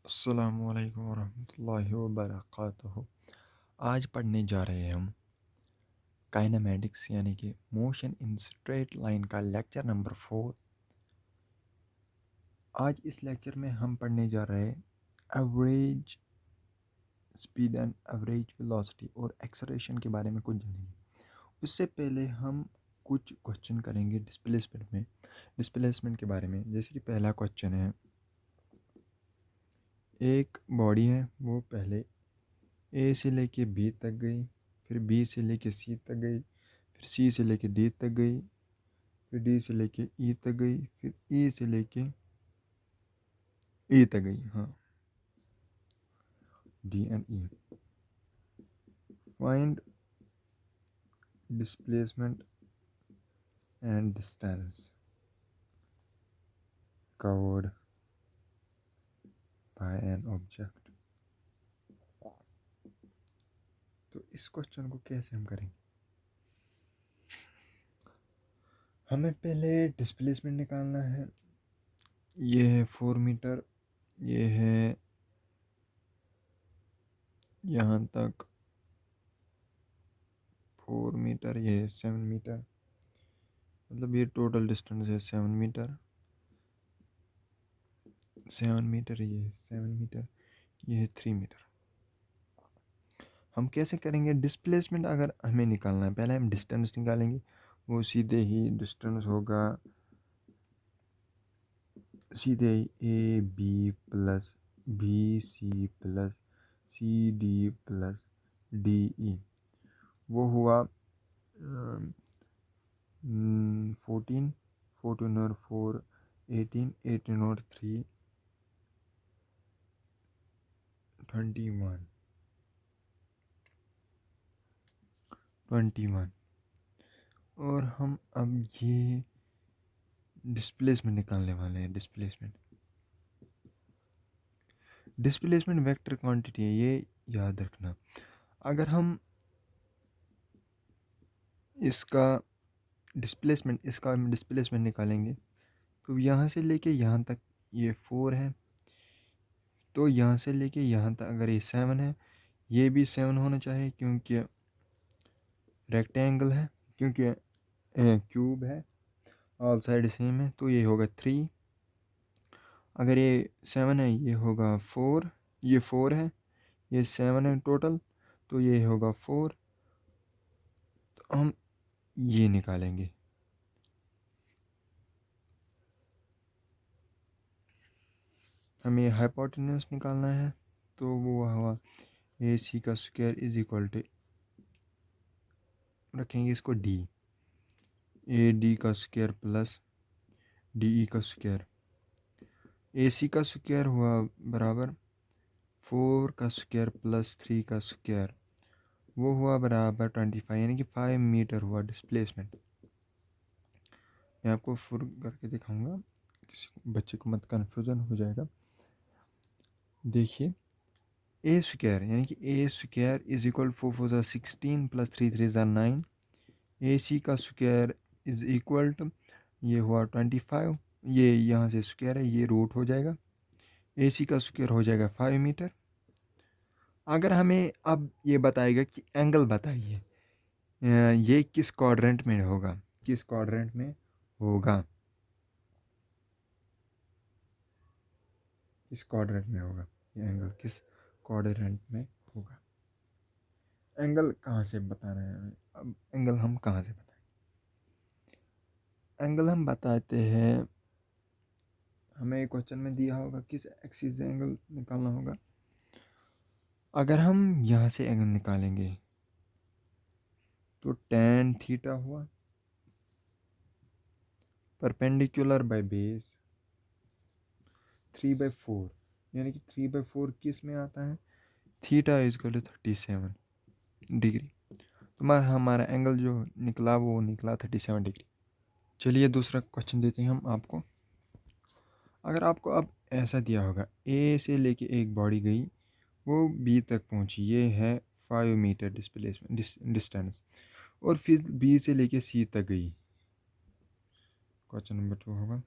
अस्सलामु अलैकुम वरहमतुल्लाहि वबरकातुहू। आज पढ़ने जा रहे हैं हम काइनेमैटिक्स यानी कि मोशन इन स्ट्रेट लाइन का लेक्चर नंबर 4। आज इस लेक्चर में हम पढ़ने जा रहे हैं average speed and average velocity और एक्सेलरेशन के बारे में कुछ जानेंगे। उससे पहले हम कुछ क्वेश्चन करेंगे डिस्प्लेसमेंट के बारे में। जैसे कि पहला क्वेश्चन है, एक बॉडी है वो पहले ए से लेके बी तक गई, फिर बी से लेके सी तक गई, फिर सी से लेके डी तक गई, फिर डी से लेके ई तक गई, फिर ई से लेके ई तक गई। हाँ, D and E. Find displacement and distance covered by an object. तो इस क्वेश्चन को कैसे हम करेंगे? हमें पहले डिस्प्लेसमेंट निकालना है। ये है 4 मीटर, ये है यहाँ तक 4 मीटर, ये है 7 मीटर, मतलब ये टोटल डिस्टेंस है 7 मीटर। 7 मीटर, ये 7 मीटर, ये है 3 मीटर। हम कैसे करेंगे डिस्प्लेसमेंट? अगर हमें निकालना है, पहले हम डिस्टेंस निकालेंगे। वो सीधे ही डिस्टेंस होगा, सीधे ही A B plus B C plus C D plus D E. वो हुआ 14, 14 और 4 18, 18 और 3 21, 21। और हम अब ये डिस्प्लेसमेंट निकालने वाले हैं। डिस्प्लेसमेंट वेक्टर क्वांटिटी है, ये याद रखना। अगर हम इसका डिस्प्लेसमेंट निकालेंगे तो यहाँ से लेके यहाँ तक ये 4 है, तो यहाँ से लेके यहाँ तक अगर ये 7 है, ये भी 7 होना चाहिए क्योंकि रेक्टेंगल है, क्योंकि क्यूब है, ऑल साइड सेम है, तो ये होगा 3। अगर ये 7 है, ये होगा 4, ये 4 है, ये 7 है टोटल, तो ये होगा 4। तो हम ये निकालेंगे। हमें हाइपोटेन्यूज निकालना है, तो वो हुआ ए सी का स्क्वायर इज इक्वल टू, रखेंगे इसको डी, ए डी का स्क्वायर प्लस डी ई का स्क्वायर। ए सी का स्क्वायर हुआ बराबर 4 का स्क्वायर प्लस 3 का स्क्वायर, वो हुआ बराबर 25, यानी कि 5 मीटर हुआ डिस्प्लेसमेंट। मैं आपको फुर करके दिखाऊंगा, किसी बच्चे को मत कन्फ्यूज़न हो जाएगा। देखिए, ए स्क्वायर यानी कि ए स्क्वायर इज इक्वल 4 4 ज़ा 16 प्लस 3 3 ज़ा 9। ए सी का स्क्वायर इज इक्वल टू, ये हुआ 25, ये यहाँ से स्क्वायर है, ये रूट हो जाएगा, ए सी का स्क्वायर हो जाएगा 5 मीटर। अगर हमें अब ये बताएगा कि एंगल बताइए, ये किस क्वाड्रेंट में होगा, किस क्वाड्रेंट में होगा, किस क्वाड्रेंट में होगा, ये एंगल किस क्वाड्रेंट में होगा। एंगल कहाँ से बताना है हमें? अब एंगल हम कहाँ से बताएं? एंगल हम बताते हैं, हमें क्वेश्चन में दिया होगा किस एक्सिस से एंगल निकालना होगा। अगर हम यहाँ से एंगल निकालेंगे तो tan थीटा हुआ परपेंडिकुलर बाय बेस 3/4, यानी कि 3/4 किस में आता है, theta is equal to 37 degree. तो हमारा एंगल जो निकला वो निकला 37 डिग्री। चलिए दूसरा क्वेश्चन देते हैं हम आपको। अगर आपको अब ऐसा दिया होगा, ए से लेके एक बॉडी गई, वो बी तक पहुंची, ये है 5 मीटर डिस्टेंस, और फिर बी से लेके सी तक गई। क्वेश्चन नंबर 2 होगा,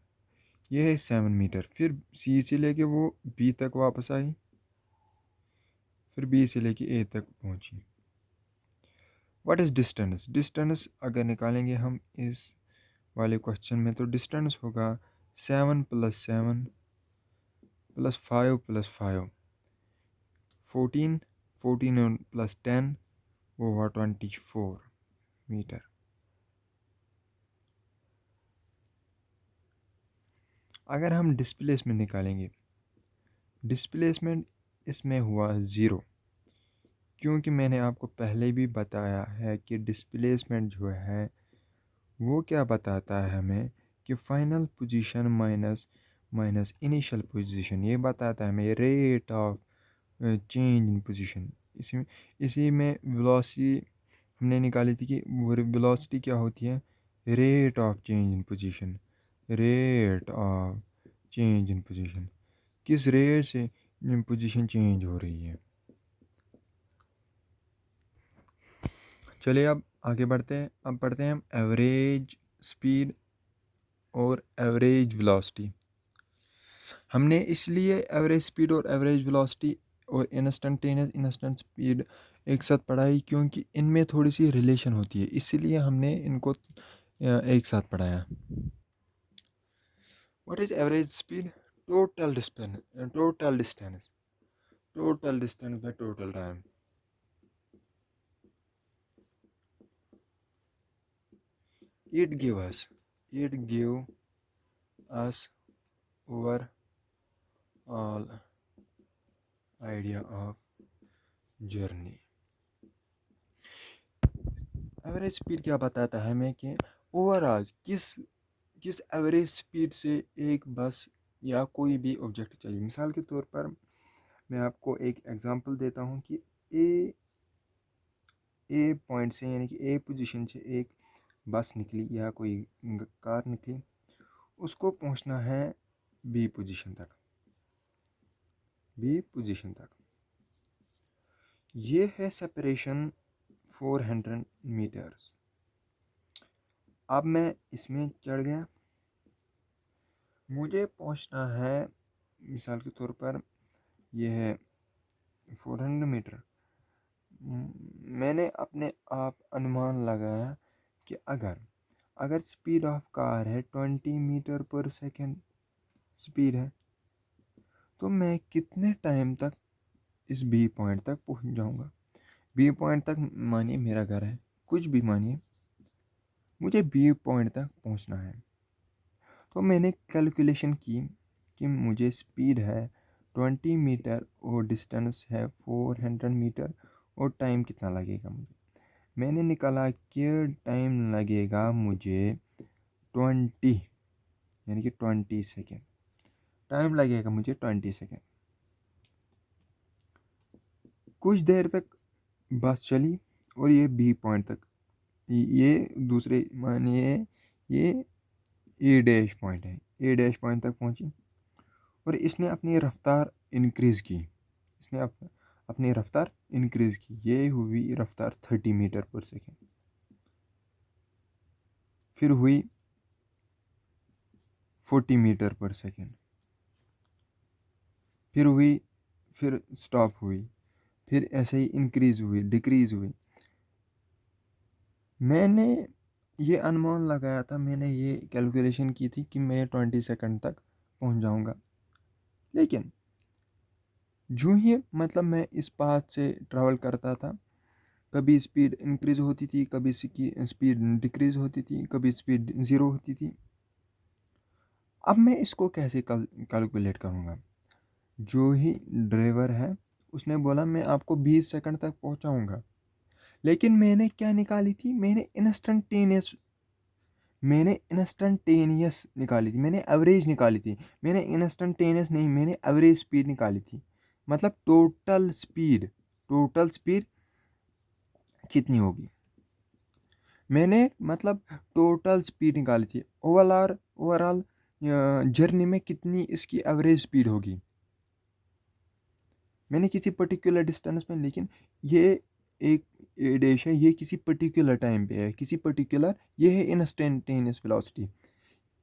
ये है 7 मीटर। फिर सी से लेके वो बी तक वापस आई, फिर बी से लेके ए तक पहुंची। What is distance? डिस्टेंस अगर निकालेंगे हम इस वाले क्वेश्चन में, तो डिस्टेंस होगा 7 + 7 + 5 + 5, 14, 14 + 10, वो हुआ 24 मीटर। अगर हम डिस्प्लेसमेंट निकालेंगे, डिस्प्लेसमेंट इसमें हुआ 0, क्योंकि मैंने आपको पहले भी बताया है कि डिस्प्लेसमेंट जो है वो क्या बताता है हमें कि final position minus minus initial position, ये बताता है हमें rate of change in position. इसी में वेलोसिटी हमने निकाली थी कि वेलोसिटी क्या होती है, rate of change in position, rate of change in position, किस रेट से पोजीशन चेंज हो रही है। चलिए अब आगे बढ़ते हैं। अब पढ़ते हैं हम एवरेज स्पीड और एवरेज वेलोसिटी। हमने इसलिए एवरेज स्पीड और एवरेज वेलोसिटी और इंस्टेंटेनियस इंस्टेंट स्पीड एक साथ पढ़ाई, क्योंकि इनमें थोड़ी सी रिलेशन होती है, इसीलिए हमने इनको एक साथ पढ़ाया। What is average speed? Total distance, total distance, total distance by total time. It give us, it give us overall idea of journey। Average speed क्या बताता है हमें कि ओवरऑल किस किस एवरेज स्पीड से एक बस या कोई भी ऑब्जेक्ट चली। मिसाल के तौर पर मैं आपको एक एग्जांपल देता हूँ कि ए पॉइंट से, यानी कि ए पोजीशन से एक बस निकली या कोई कार निकली, उसको पहुँचना है बी पोजीशन तक, बी पोजीशन तक। ये है सेपरेशन 400 मीटर्स। अब मैं इसमें चढ़ गया, मुझे पहुंचना है, मिसाल के तौर पर यह है 400 मीटर। मैंने अपने आप अनुमान लगाया कि अगर अगर स्पीड ऑफ कार है 20 मीटर पर सेकंड स्पीड है, तो मैं कितने टाइम तक इस बी पॉइंट तक पहुंच जाऊंगा। बी पॉइंट तक मानिए मेरा घर है, कुछ भी मानिए, मुझे बी पॉइंट तक पहुंचना है। तो मैंने कैलकुलेशन की कि मुझे स्पीड है 20 मीटर और डिस्टेंस है 400 मीटर, और टाइम कितना लगेगा मुझे। मैंने निकाला कि टाइम लगेगा मुझे 20, यानी कि 20 सेकेंड, टाइम लगेगा मुझे 20 सेकेंड। कुछ देर तक बस चली और ये बी पॉइंट तक, ये दूसरे मानिए ये ए डैश पॉइंट है, ए डैश पॉइंट तक पहुंची और इसने अपनी रफ्तार इंक्रीज़ की, इसने अपनी रफ्तार इंक्रीज़ की। ये हुई रफ्तार 30 मीटर पर सेकेंड, फिर हुई 40 मीटर पर सेकेंड, फिर हुई, फिर स्टॉप हुई, फिर ऐसे ही इंक्रीज़ हुई, डिक्रीज़ हुई। मैंने ये अनुमान लगाया था, मैंने ये कैलकुलेशन की थी कि मैं 20 सेकंड तक पहुंच जाऊंगा। लेकिन जो ही मतलब मैं इस पाथ से ट्रैवल करता था, कभी स्पीड इंक्रीज़ होती थी, कभी स्पीड डिक्रीज़ होती थी, कभी स्पीड ज़ीरो होती थी। अब मैं इसको कैसे कैलकुलेट करूँगा? जो ही ड्राइवर है उसने बोला मैं आपको 20 सेकंड तक पहुँचाऊँगा, लेकिन मैंने क्या निकाली थी, मैंने इंस्टेंटेनियस निकाली थी, मैंने एवरेज निकाली थी। मैंने इंस्टेंटेनियस नहीं, मैंने एवरेज स्पीड निकाली थी। मतलब टोटल स्पीड कितनी होगी, मैंने मतलब टोटल स्पीड निकाली थी। ओवरऑल जर्नी में कितनी इसकी एवरेज स्पीड होगी, मैंने किसी पर्टिकुलर डिस्टेंस में, लेकिन ये एक डेश है, ये किसी पर्टिकुलर टाइम पे है, किसी पर्टिकुलर, ये है इंस्टेंटेनियस वेलोसिटी।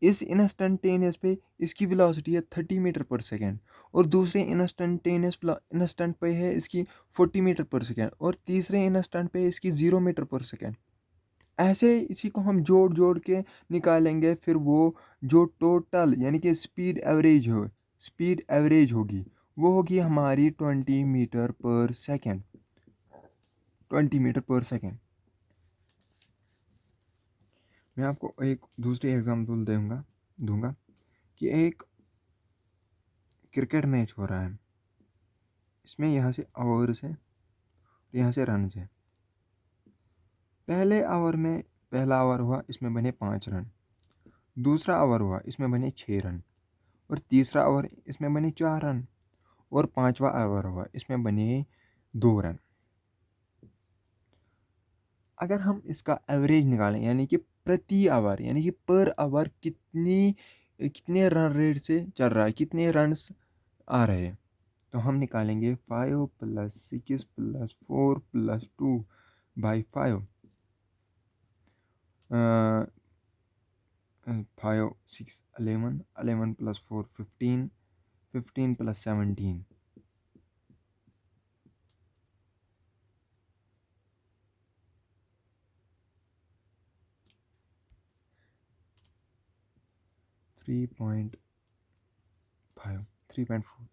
इस इंस्टेंटेनियस पे इसकी वेलोसिटी है 30 मीटर पर सेकेंड, और दूसरे इंस्टेंट पे है इसकी 40 मीटर पर सेकेंड, और तीसरे इंस्टेंट पे इसकी 0 मीटर पर सेकेंड। ऐसे इसी को हम जोड़ जोड़ के निकालेंगे, फिर वो जो टोटल यानी कि स्पीड एवरेज होगी, वो होगी हमारी 20 मीटर पर सेकेंड। 20 मीटर पर सेकेंड। मैं आपको एक दूसरी एग्जांपल दूंगा कि एक क्रिकेट मैच हो रहा है। इसमें यहाँ से आवर्स है, यहाँ से रन है। पहला ओवर हुआ, इसमें बने 5 रन। दूसरा ओवर हुआ, इसमें बने 6 रन। और तीसरा ओवर, इसमें बने 4 रन। और पांचवा ओवर हुआ, इसमें बने 2 रन। अगर हम इसका एवरेज निकालें, यानी कि प्रति आवर, यानी कि पर आवर कितने रन रेट से चल रहा है, कितने रन्स आ रहे हैं, तो हम निकालेंगे 5 + 6 + 4 + 2 / 5। 5 6 11, 11 + 4 15, 15 + 17। 3.5 3.4।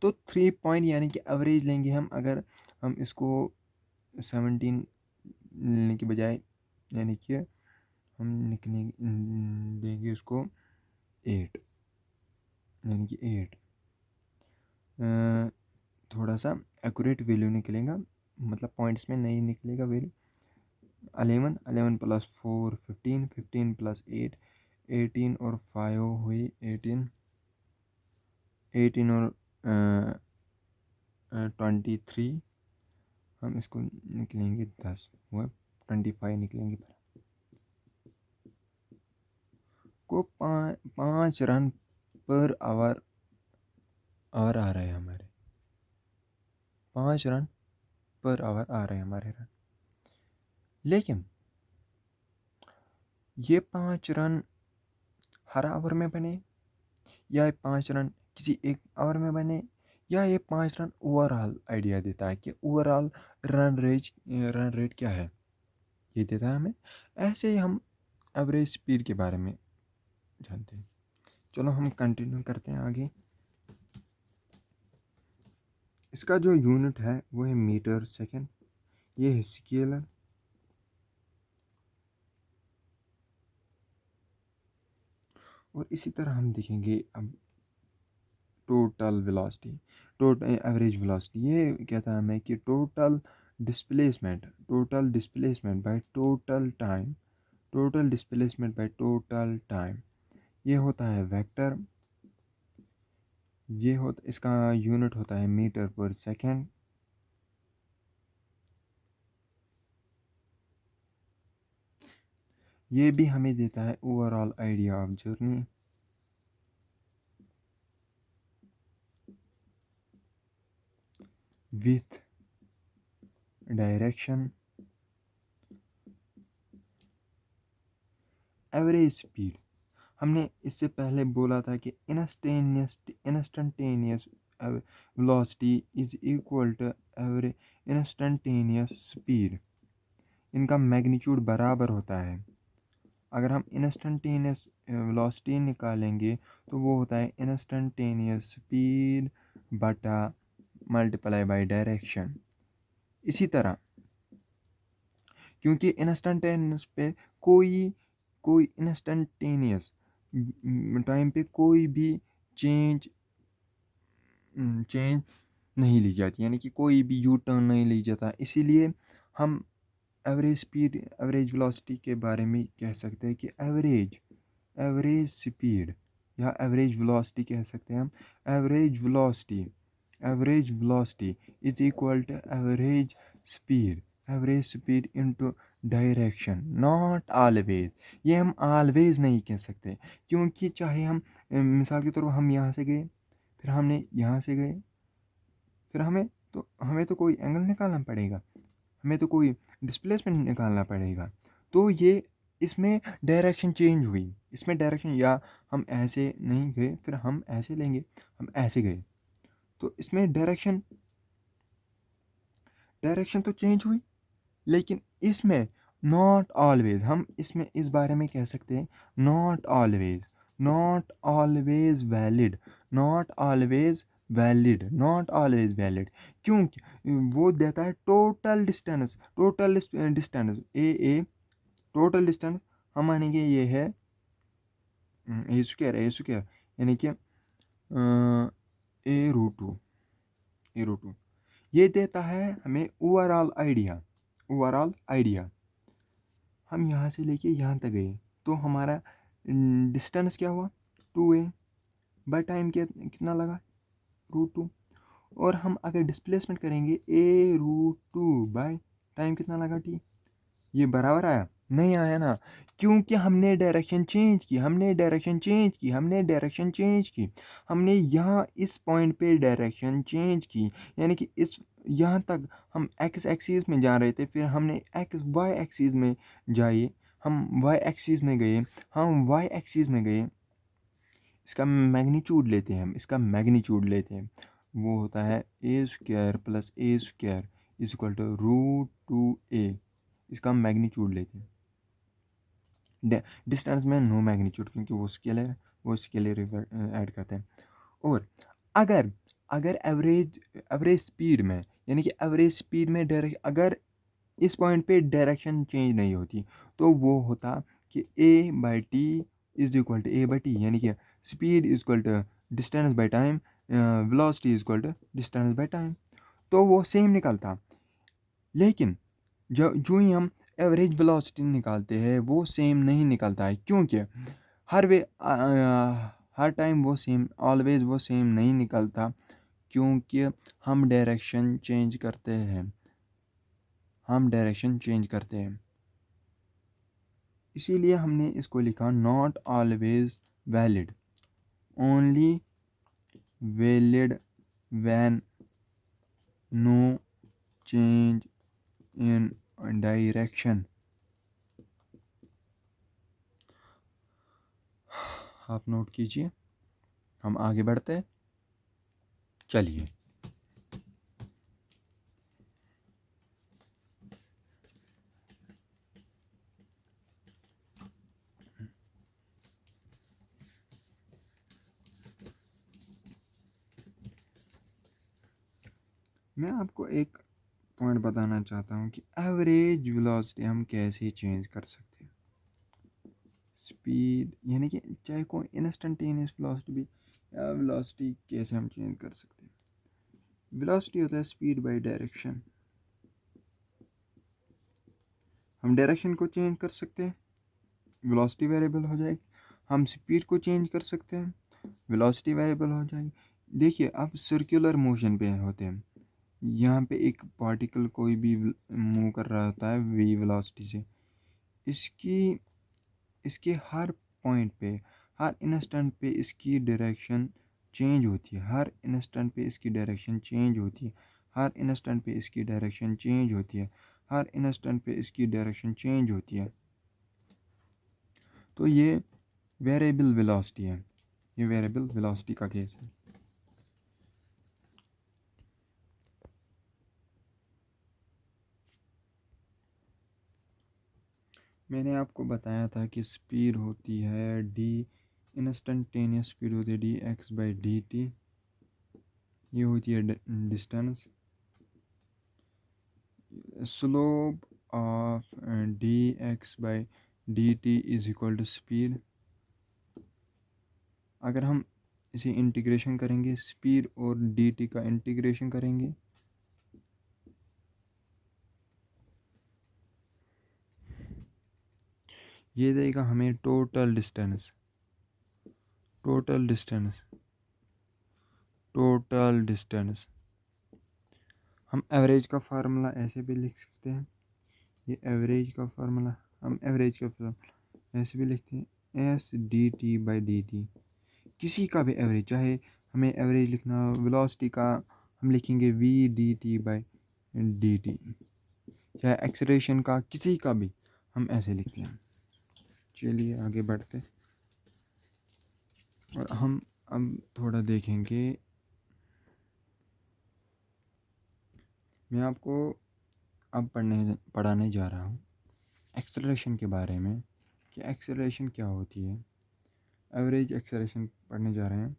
तो 3 पॉइंट यानी कि एवरेज लेंगे हम। अगर हम इसको 17 लेने के बजाय, यानी कि हम देंगे उसको 8, यानी कि 8 थोड़ा सा एक्यूरेट वैल्यू निकलेगा, मतलब पॉइंट्स में नहीं निकलेगा वैल्यू। 11 11 + 4 15, 15 + 8 18, और 5 हुई 18, 18 और 23। हम इसको निकलेंगे 10 हुआ, 25 निकलेंगे। को 5 रन पर आवर आ रहे हैं हमारे। 5 रन पर आवर आ रहे हैं हमारे रन। लेकिन ये 5 रन हर आवर में बने, या ये 5 रन किसी एक आवर में बने, या ये 5 रन ओवरऑल आइडिया देता है कि ओवरऑल रन रेट क्या है, ये देता है हमें। ऐसे ही हम एवरेज स्पीड के बारे में जानते हैं। चलो हम कंटिन्यू करते हैं आगे। इसका जो यूनिट है वो है मीटर सेकेंड। ये है स्केलर। और इसी तरह हम देखेंगे अब total velocity, total average velocity. ये कहता है हमें कि total displacement by total time, ये होता है वेक्टर। इसका यूनिट होता है मीटर पर सेकेंड। ये भी हमें देता है overall idea of journey. With direction, average speed. हमने इससे पहले बोला था कि instantaneous velocity is equal to average instantaneous speed. इनका मैग्नीट्यूड बराबर होता है। अगर हम इंस्टेंटेनियस वेलोसिटी निकालेंगे तो वो होता है इंस्टेंटेनियस स्पीड बटा मल्टीप्लाई बाय डायरेक्शन। इसी तरह क्योंकि इंस्टेंटेनियस पे कोई इंस्टेंटेनियस टाइम पे कोई भी चेंज चेंज नहीं ली जाती, यानी कि कोई भी यू टर्न नहीं ली जाता। इसीलिए हम एवरेज वेलोसिटी के बारे में कह सकते हैं कि एवरेज स्पीड या एवरेज वेलोसिटी कह सकते हैं हम। Average velocity is equal to average speed into direction, not always. ये हम ऑलवेज नहीं कह सकते, क्योंकि चाहे हम मिसाल के तौर पर हम यहाँ से गए, फिर हमने यहाँ से गए, फिर हमें तो कोई एंगल निकालना पड़ेगा, हमें तो कोई डिस्प्लेसमेंट निकालना पड़ेगा। तो ये इसमें डायरेक्शन चेंज हुई, इसमें डायरेक्शन, या हम ऐसे नहीं गए फिर हम ऐसे लेंगे, हम ऐसे गए, तो इसमें डायरेक्शन डायरेक्शन तो चेंज हुई, लेकिन इसमें नॉट ऑलवेज, हम इसमें इस बारे में कह सकते हैं not always, not always valid, not always valid, not always valid. क्योंकि वो देता है टोटल डिस्टेंस, टोटल डिस्टेंस ए टोटल डिस्टेंस हम मानेंगे ये है ए स्क्वायर यानी कि ए रूट टू ये देता है हमें ओवरऑल आइडिया। हम यहाँ से लेके यहाँ तक गए तो हमारा डिस्टेंस क्या हुआ 2a, बाय टाइम कितना लगा √2, और हम अगर डिस्प्लेसमेंट करेंगे a√2 बाय टाइम कितना लगा t, ये बराबर आया नहीं आया ना, क्योंकि हमने डायरेक्शन चेंज की, हमने यहाँ इस पॉइंट पे डायरेक्शन चेंज की, यानी कि इस यहाँ तक हम एक्स एक्सिस में जा रहे थे, फिर हमने वाई एक्सिस में जाए, हम वाई एक्सिस में गए, इसका मैग्नीट्यूड लेते हैं, वो होता है a² + a² = √2a, इसका हम मैग्नीट्यूड लेते हैं। डिस्टेंस में नो मैग्नीट्यूड, क्योंकि वो स्केलर ऐड करते हैं। और अगर एवरेज स्पीड में, यानी कि एवरेज स्पीड में अगर इस पॉइंट पे डायरेक्शन चेंज नहीं होती, तो वो होता कि a/t = a/t, यानी कि speed = distance by time, velocity = distance by time, तो वो सेम निकलता। लेकिन जो ही हम एवरेज वेलोसिटी निकालते हैं वो सेम नहीं निकलता है, क्योंकि हर टाइम वो सेम, ऑलवेज वो सेम नहीं निकलता, क्योंकि हम डायरेक्शन चेंज करते हैं, इसीलिए हमने इसको लिखा not always valid, only valid when no change in direction. आप नोट कीजिए, हम आगे बढ़ते हैं। चलिए, मैं आपको एक पॉइंट बताना चाहता हूँ कि एवरेज वेलोसिटी हम कैसे चेंज कर सकते हैं। स्पीड यानी कि चाहे कोई इंस्टेंटेनियस वेलोसिटी भी, या वेलोसिटी कैसे हम चेंज कर सकते हैं। वेलोसिटी होता है स्पीड बाय डायरेक्शन, हम डायरेक्शन को चेंज कर सकते हैं, वेलोसिटी वेरिएबल हो जाएगी। हम स्पीड को चेंज कर सकते हैं, वेलोसिटी वेरिएबल हो जाएगी। देखिए, आप सर्कुलर मोशन पे होते हैं, यहाँ पे एक पार्टिकल कोई भी मूव कर रहा होता है v वेलोसिटी से, इसकी इसके हर पॉइंट पे, हर इंस्टेंट पे इसकी डायरेक्शन चेंज होती है, हर इंस्टेंट पे इसकी डायरेक्शन चेंज होती है, हर इंस्टेंट पे इसकी डायरेक्शन चेंज होती है, हर इंस्टेंट पे इसकी डायरेक्शन चेंज होती है। तो ये वेरिएबल वेलोसिटी है, ये वेरिएबल वेलोसिटी का केस है। मैंने आपको बताया था कि स्पीड होती है डी, इंस्टेंटेनियस स्पीड होती है dx/dt, ये होती है distance. Slope of dx/dt = speed. अगर हम इसे इंटीग्रेशन करेंगे, स्पीड और dt का इंटीग्रेशन करेंगे, ये देगा हमें टोटल डिस्टेंस, हम एवरेज का फार्मूला ऐसे भी लिख सकते हैं, ये एवरेज का फार्मूला, हम एवरेज का फार्मूला ऐसे भी लिखते हैं s/dt/dt, किसी का भी एवरेज, चाहे हमें एवरेज लिखना हो वेलोसिटी का, हम लिखेंगे v/dt, चाहे एक्सेलरेशन का, किसी का भी हम ऐसे लिखते हैं। चलिए आगे बढ़ते और हम अब थोड़ा देखेंगे। मैं आपको अब पढ़ाने जा रहा हूँ एक्सेलरेशन के बारे में कि एक्सेलरेशन क्या होती है। एवरेज एक्सेलरेशन पढ़ने जा रहे हैं,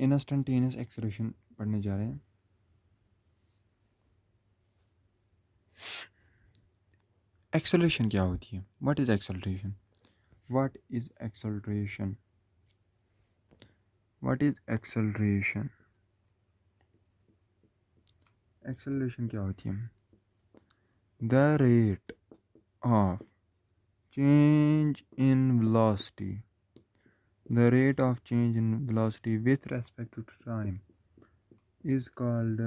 इंस्टेंटेनियस एक्सेलरेशन पढ़ने जा रहे हैं। एक्सेलरेशन क्या होती है? What is acceleration? What is acceleration? What is acceleration? Acceleration क्या होती है? The rate of change in velocity, the rate of change in velocity with respect to time is called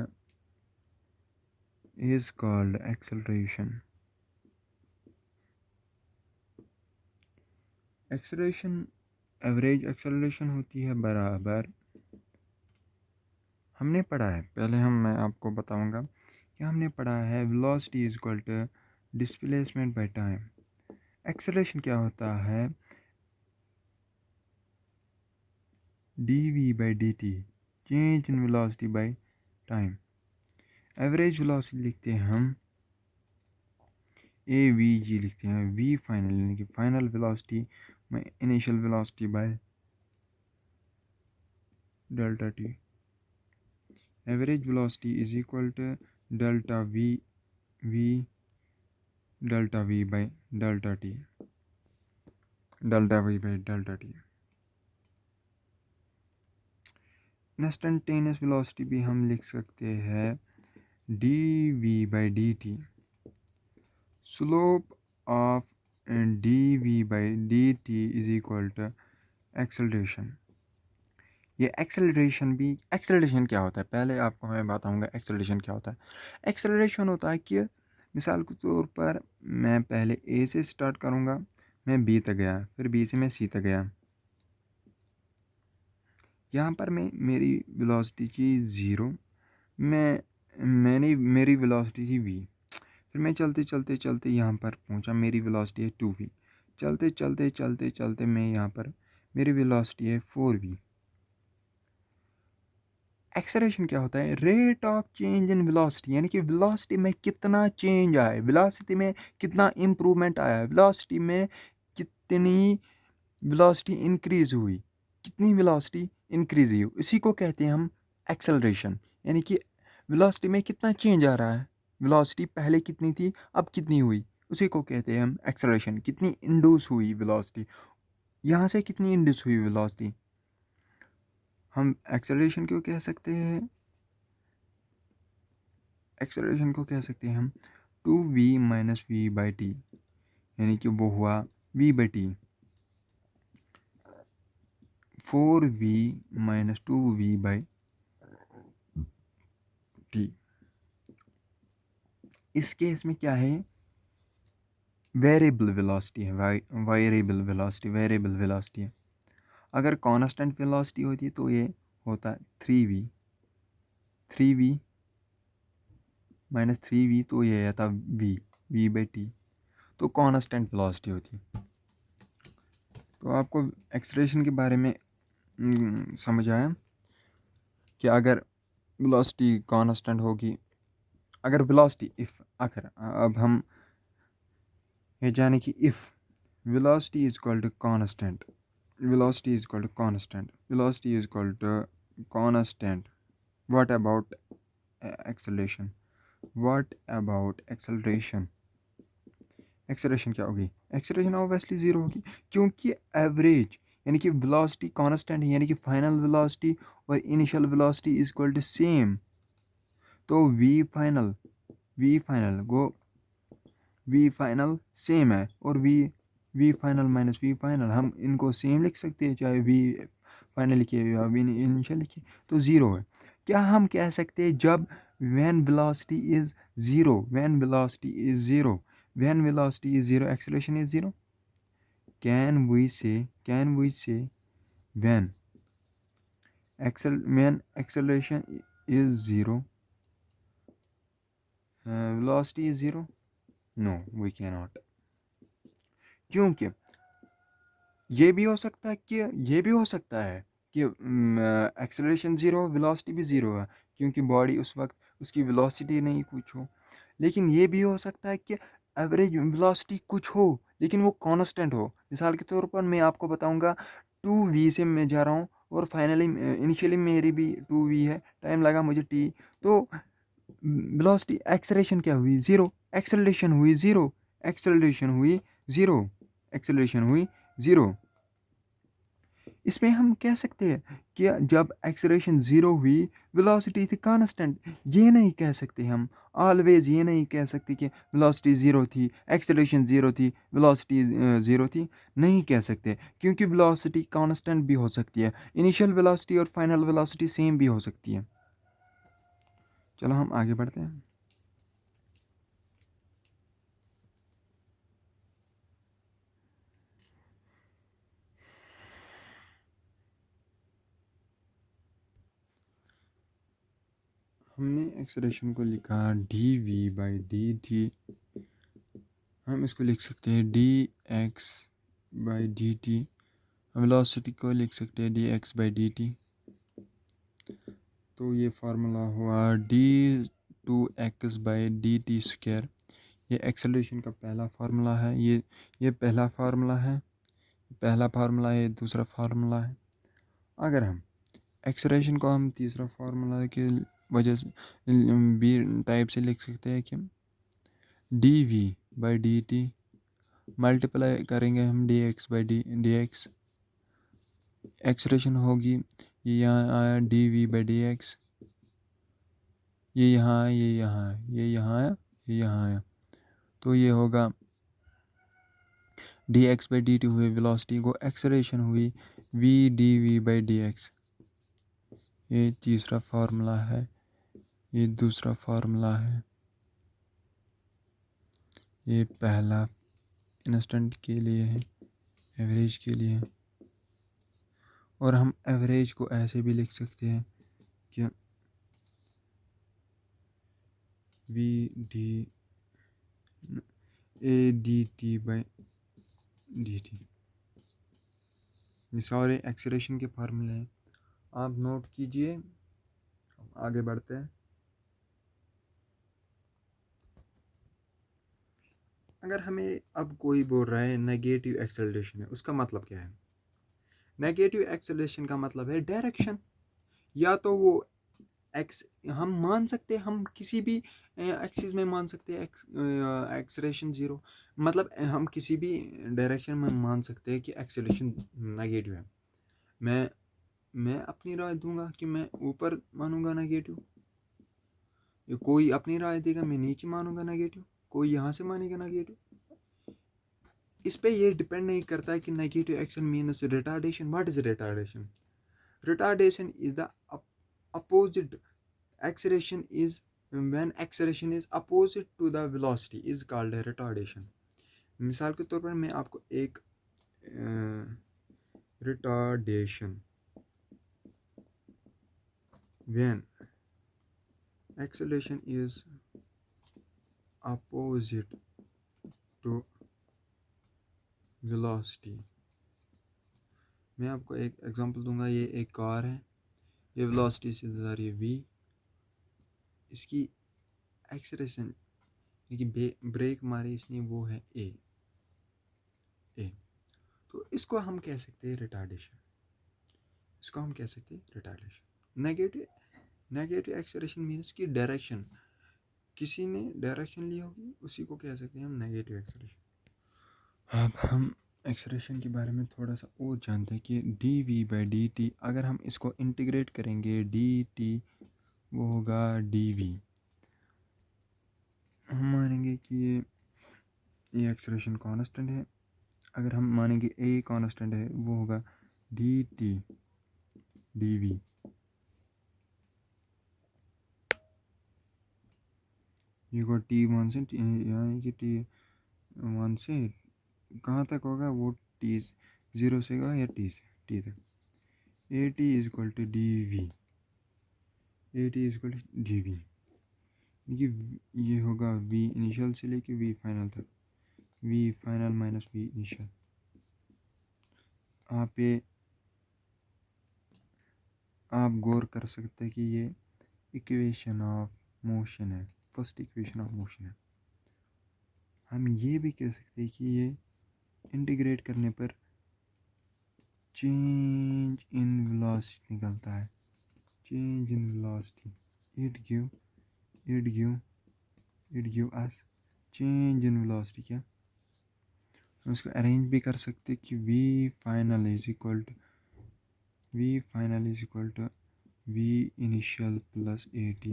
acceleration. Acceleration, average acceleration होती है बराबर, हमने पढ़ा है पहले, मैं आपको बताऊंगा कि हमने पढ़ा है velocity is equal to displacement by time. Acceleration क्या होता है? dv by dt, change in velocity by time. Average velocity लिखते हैं हम ए वी जी, लिखते हैं वी फाइनल यानी कि फाइनल वेलोसिटी में initial velocity by delta T. Average velocity is equal to delta V delta V by delta T, delta V by delta T. Instantaneous velocity भी हम लिख सकते हैं D V by D T, slope of D V by D T is equal to acceleration. ये acceleration क्या होता है? पहले आपको मैं बताऊंगा एक्सेलरेशन क्या होता है। एक्सेलरेशन होता है कि मिसाल के तौर पर मैं पहले ए से स्टार्ट करूंगा, मैं बी तक गया, फिर बी से मैं सी तक गया। यहाँ पर मेरी वेलोसिटी थी ज़ीरो, मेरी वेलोसिटी थी वी। फिर मैं चलते चलते चलते यहाँ पर पहुँचा, मेरी वेलोसिटी है 2v। चलते चलते चलते चलते मैं यहाँ पर, मेरी वेलोसिटी है 4v। एक्सेलरेशन क्या होता है? Rate of change in velocity, यानी कि वेलोसिटी में कितना चेंज आया है, वेलोसिटी में कितना इम्प्रूवमेंट आया है, वेलोसिटी में कितनी वेलोसिटी इंक्रीज हुई, कितनी वेलोसिटी इंक्रीज हुई, इसी को कहते हैं हम एक्सेलरेशन। यानी कि वेलोसिटी में कितना चेंज आ रहा है, वेलोसिटी पहले कितनी थी अब कितनी हुई, उसी को कहते हैं हम एक्सेलरेशन। कितनी इंड्यूस हुई वेलोसिटी, यहाँ से कितनी इंड्यूस हुई वेलोसिटी, हम एक्सेलरेशन क्यों कह सकते हैं? एक्सेलरेशन को कह सकते हैं हम 2v minus we by T, यानी कि वो हुआ v by T, 4v minus 2v by T. इस केस में क्या है? वेरिएबल वेलोसिटी है, वेरिएबल वेलोसिटी है। अगर कांस्टेंट वेलोसिटी होती तो ये होता 3v माइनस 3v, तो ये आता v बाई टी, तो कांस्टेंट वेलोसिटी होती। तो आपको एक्सेलरेशन के बारे में समझ आया कि अगर वेलोसिटी कांस्टेंट होगी, अगर वेलोसिटी अगर अब हम ये जाने कि if velocity is equal to constant, velocity is equal to constant, velocity is equal to constant, what about acceleration? What about acceleration? Acceleration क्या होगी? एक्सेलरेशन ऑब्वियसली ज़ीरो होगी, क्योंकि एवरेज यानी कि वेलोसिटी कांस्टेंट है, यानी कि फाइनल वेलोसिटी और initial velocity is equal to same. तो वी फाइनल सेम है, और V final minus V final, हम इनको सेम लिख सकते हैं, चाहे वी फाइनल लिखिए या वी इनिशियल लिखिए, तो ज़ीरो है। क्या हम कह सकते हैं जब when velocity is zero, when velocity is zero, when velocity is zero acceleration is zero? Can we say when acceleration is zero, velocity is zero? No, we cannot. क्योंकि ये भी हो सकता है कि ये भी हो सकता है कि एक्सेलरेशन ज़ीरो हो, वेलोसिटी भी ज़ीरो है, क्योंकि बॉडी उस वक्त उसकी वेलोसिटी नहीं कुछ हो। लेकिन ये भी हो सकता है कि एवरेज वेलोसिटी कुछ हो लेकिन वो कांस्टेंट हो। मिसाल के तौर पर मैं आपको बताऊंगा 2v से मैं जा रहा हूँ और फाइनली इनिशियली मेरी भी 2v है, टाइम लगा मुझे t, तो वेलोसिटी एक्सेलरेशन क्या हुई ज़ीरो, एक्सेलरेशन हुई ज़ीरो, एक्सेलरेशन हुई ज़ीरो, एक्सेलरेशन हुई ज़ीरो। इसमें हम कह सकते हैं कि जब एक्सेलरेशन ज़ीरो हुई वेलोसिटी थी कांस्टेंट। ये नहीं कह सकते हम ऑलवेज, ये नहीं कह सकते कि वेलोसिटी ज़ीरो थी, एक्सेलरेशन ज़ीरो थी, वेलोसिटी ज़ीरो थी। नहीं कह सकते क्योंकि वेलोसिटी कांस्टेंट भी हो सकती है, इनिशियल वेलोसिटी और फाइनल वेलोसिटी सेम भी हो सकती है। चलो हम आगे बढ़ते हैं। हमने एक्सेलरेशन को लिखा dv/dt, हम इसको लिख सकते हैं dx/dt। वेलोसिटी को लिख सकते हैं dx/dt। तो ये फार्मूला हुआ d2x/dt²। ये एक्सेलरेशन का पहला फार्मूला है, ये पहला फार्मूला है, पहला फार्मूला है, दूसरा फार्मूला है। अगर हम एक्सेलरेशन को हम तीसरा फार्मूला की वजह से बी टाइप से लिख सकते हैं कि dv/dt मल्टीप्लाई करेंगे हम dx/dx, एक्सेलरेशन होगी, ये यहाँ आया dv/dx, ये यहाँ आया, ये यहाँ आया, ये यहाँ आया, ये यहाँ आया, तो ये होगा dx/dt हुई वेलोसिटी को, एक्सेलरेशन हुई v dv/dx। ये तीसरा फार्मूला है, ये दूसरा फार्मूला है, ये पहला इंस्टेंट के लिए है, एवरेज के लिए है। और हम एवरेज को ऐसे भी लिख सकते हैं कि v d a dt/dt। ये सारे एक्सेलरेशन के फार्मूले हैं, आप नोट कीजिए। आगे बढ़ते हैं। अगर हमें अब कोई बोल रहा है नेगेटिव एक्सेलरेशन है, उसका मतलब क्या है? नेगेटिव एक्सेलरेशन का मतलब है डायरेक्शन। या तो वो एक्स हम मान सकते हैं, हम किसी भी एक्सिस में मान सकते हैं एक्सेलरेशन ज़ीरो, मतलब हम किसी भी डायरेक्शन में मान सकते हैं कि एक्सेलरेशन नेगेटिव है। मैं अपनी राय दूंगा कि मैं ऊपर मानूंगा नेगेटिव, कोई अपनी राय देगा मैं नीचे मानूंगा नेगेटिव, कोई यहाँ से मानेगा नेगेटिव। इस पे ये डिपेंड नहीं करता है कि negative action means retardation. What is retardation? Retardation is the opposite. Acceleration is when acceleration is opposite to the velocity is called a retardation. मिसाल के तौर पर मैं आपको एक retardation when acceleration is opposite to velocity। मैं आपको एक एग्जांपल दूंगा। ये एक कार है, ये वेलोसिटी से जा रही है v, इसकी एक्सेलरेशन यानी ब्रेक मारी इसने वो है a। तो इसको हम कह सकते हैं रिटार्डेशन, इसको हम कह सकते हैं रिटार्डेशन। नेगेटिव एक्सेलरेशन मीन्स की डायरेक्शन, किसी ने डायरेक्शन ली होगी, उसी को कह सकते हैं हम नेगेटिव एक्सेलरेशन। अब हम एक्सेलरेशन के बारे में थोड़ा सा और जानते हैं कि dv/dt, अगर हम इसको इंटीग्रेट करेंगे dt वो होगा dv। हम मानेंगे कि ये एक्सेलरेशन कांस्टेंट है, अगर हम मानेंगे a कांस्टेंट है, वो होगा dt dv। ये को t1 से यहाँ कि t1 से कहाँ तक होगा, वो t0 से होगा या t तक। at is equal to dv, at is equal to dv, ये होगा v इनिशियल से लेके v फाइनल तक। V final minus V initial. आप गौर कर सकते हैं कि ये इक्वेशन ऑफ मोशन है, फर्स्ट इक्वेशन ऑफ मोशन है। हम ये भी कह सकते हैं कि ये इंटीग्रेट करने पर चेंज इन वेलोसिटी निकलता है, change in velocity. It give it give it give us change in velocity. क्या हम इसको अरेंज भी कर सकते कि v final is equal to v initial plus at।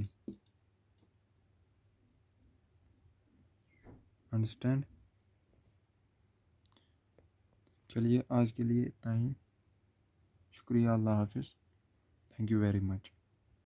Understand. चलिए आज के लिए इतना ही। शुक्रिया, अल्लाह हाफिज़। Thank you very much.